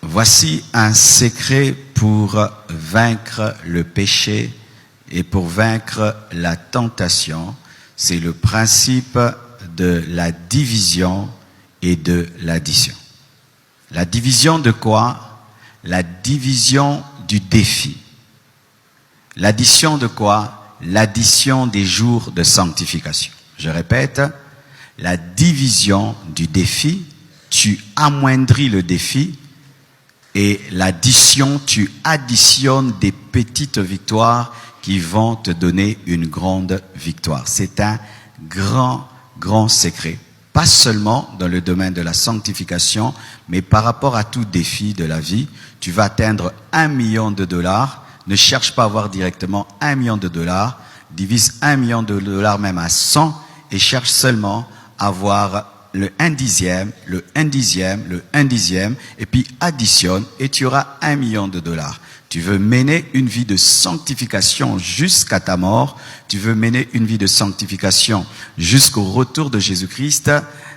Voici un secret pour vaincre le péché et pour vaincre la tentation. C'est le principe de la division et de l'addition. La division de quoi? La division du défi. L'addition de quoi? L'addition des jours de sanctification. Je répète, la division du défi, tu amoindris le défi, et l'addition, tu additionnes des petites victoires qui vont te donner une grande victoire. C'est un grand, grand secret. Pas seulement dans le domaine de la sanctification, mais par rapport à tout défi de la vie. Tu vas atteindre $1 million. Ne cherche pas à avoir directement $1 million. Divise $1 million même à 100 et cherche seulement à avoir le 1/10, le 1/10, le 1/10, et puis additionne et tu auras $1 million. Tu veux mener une vie de sanctification jusqu'à ta mort, tu veux mener une vie de sanctification jusqu'au retour de Jésus-Christ,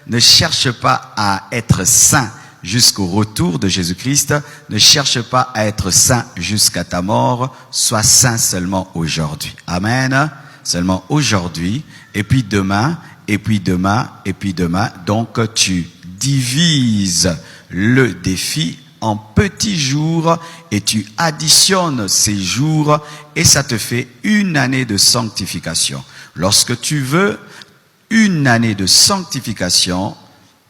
ne cherche pas à être saint jusqu'au retour de Jésus-Christ, ne cherche pas à être saint jusqu'à ta mort, sois saint seulement aujourd'hui. Amen. Seulement aujourd'hui, et puis demain, et puis demain, et puis demain. Donc tu divises le défi en petits jours et tu additionnes ces jours et ça te fait une année de sanctification. Lorsque tu veux une année de sanctification,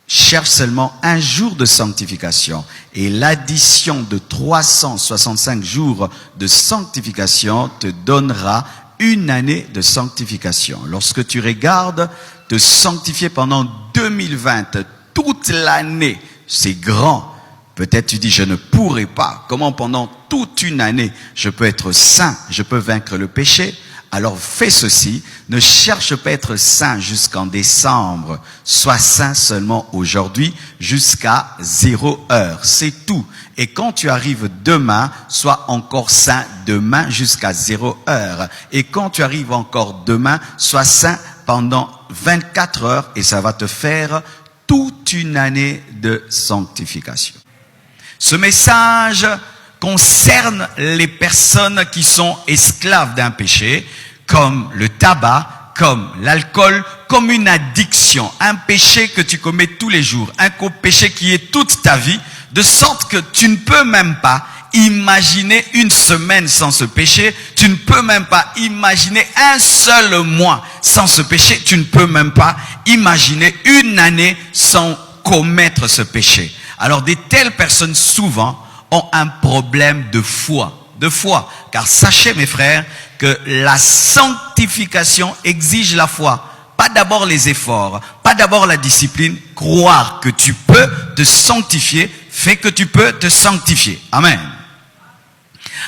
cherche seulement un jour de sanctification et l'addition de 365 jours de sanctification te donnera une année de sanctification. Lorsque tu regardes te sanctifier pendant 2020, toute l'année, c'est grand. Peut-être tu dis, je ne pourrai pas. Comment pendant toute une année, je peux être saint, je peux vaincre le péché? Alors fais ceci, ne cherche pas à être saint jusqu'en décembre. Sois saint seulement aujourd'hui jusqu'à 0 heure. C'est tout. Et quand tu arrives demain, sois encore saint demain jusqu'à 0 heure. Et quand tu arrives encore demain, sois saint pendant 24 heures et ça va te faire toute une année de sanctification. Ce message concerne les personnes qui sont esclaves d'un péché, comme le tabac, comme l'alcool, comme une addiction, un péché que tu commets tous les jours, un péché qui est toute ta vie, de sorte que tu ne peux même pas imaginer une semaine sans ce péché, tu ne peux même pas imaginer un seul mois sans ce péché, tu ne peux même pas imaginer une année sans commettre ce péché. Alors de telles personnes souvent ont un problème de foi. Car sachez mes frères que la sanctification exige la foi. Pas d'abord les efforts, pas d'abord la discipline. Croire que tu peux te sanctifier fait que tu peux te sanctifier. Amen.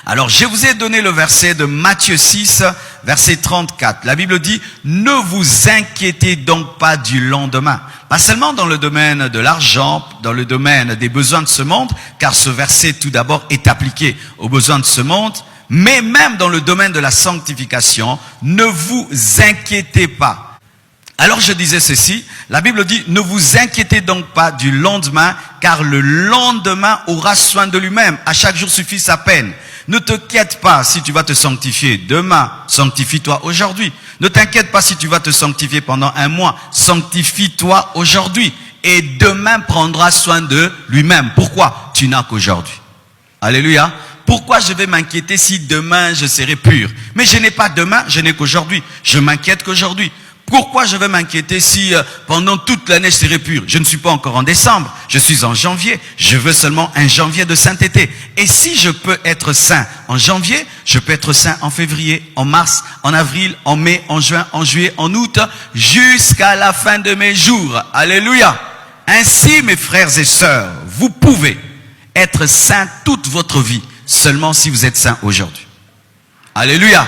Alors je vous ai donné le verset de Matthieu 6, verset 34. La Bible dit, ne vous inquiétez donc pas du lendemain. Pas seulement dans le domaine de l'argent, dans le domaine des besoins de ce monde, car ce verset tout d'abord est appliqué aux besoins de ce monde, mais même dans le domaine de la sanctification, ne vous inquiétez pas. Alors je disais ceci, la Bible dit, ne vous inquiétez donc pas du lendemain, car le lendemain aura soin de lui-même. À chaque jour suffit sa peine. Ne t'inquiète pas si tu vas te sanctifier demain, sanctifie-toi aujourd'hui. Ne t'inquiète pas si tu vas te sanctifier pendant un mois, sanctifie-toi aujourd'hui. Et demain prendra soin de lui-même. Pourquoi? Tu n'as qu'aujourd'hui. Alléluia. Pourquoi je vais m'inquiéter si demain je serai pur? Mais je n'ai pas demain, je n'ai qu'aujourd'hui. Je m'inquiète qu'aujourd'hui. Pourquoi je vais m'inquiéter si pendant toute l'année je serai pur? Je ne suis pas encore en décembre, je suis en janvier. Je veux seulement un janvier de sainteté. Et si je peux être saint en janvier, je peux être saint en février, en mars, en avril, en mai, en juin, en juillet, en août, jusqu'à la fin de mes jours. Alléluia. Ainsi, mes frères et sœurs, vous pouvez être saints toute votre vie, seulement si vous êtes saints aujourd'hui. Alléluia.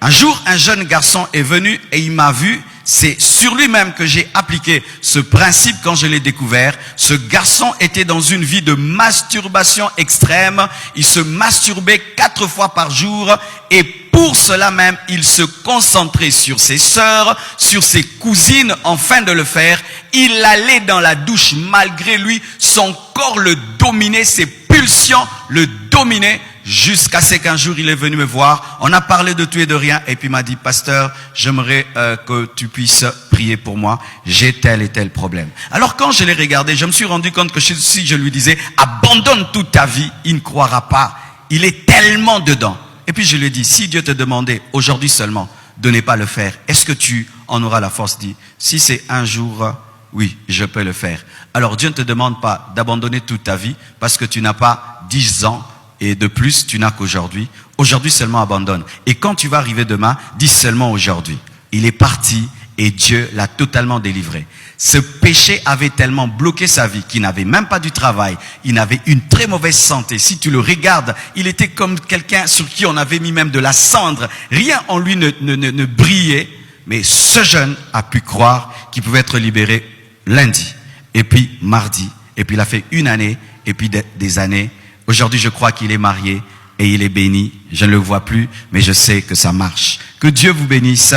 Un jour, un jeune garçon est venu et il m'a vu C'est sur lui-même que j'ai appliqué ce principe quand je l'ai découvert. Ce garçon était dans une vie de masturbation extrême. Il se masturbait 4 fois par jour et pour cela même, il se concentrait sur ses sœurs, sur ses cousines. Enfin de le faire, il allait dans la douche malgré lui. Son corps le dominait, ses pulsions le dominaient. Jusqu'à ce qu'un jour il est venu me voir, on a parlé de tout et de rien et puis il m'a dit, pasteur, j'aimerais que tu puisses prier pour moi, j'ai tel et tel problème. Alors quand je l'ai regardé, je me suis rendu compte que si je lui disais, abandonne toute ta vie, il ne croira pas, il est tellement dedans. Et puis je lui ai dit, si Dieu te demandait aujourd'hui seulement de ne pas le faire, est-ce que tu en auras la force? Dit, si c'est un jour, oui, je peux le faire. Alors Dieu ne te demande pas d'abandonner toute ta vie parce que tu n'as pas 10 ans. Et de plus, tu n'as qu'aujourd'hui. Aujourd'hui seulement abandonne. Et quand tu vas arriver demain, dis seulement aujourd'hui. Il est parti et Dieu l'a totalement délivré. Ce péché avait tellement bloqué sa vie qu'il n'avait même pas du travail. Il avait une très mauvaise santé. Si tu le regardes, il était comme quelqu'un sur qui on avait mis même de la cendre. Rien en lui ne brillait. Mais ce jeune a pu croire qu'il pouvait être libéré lundi. Et puis mardi. Et puis il a fait 1 année. Et puis des années. Aujourd'hui, je crois qu'il est marié et il est béni. Je ne le vois plus, mais je sais que ça marche. Que Dieu vous bénisse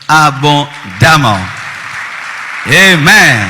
abondamment. Amen.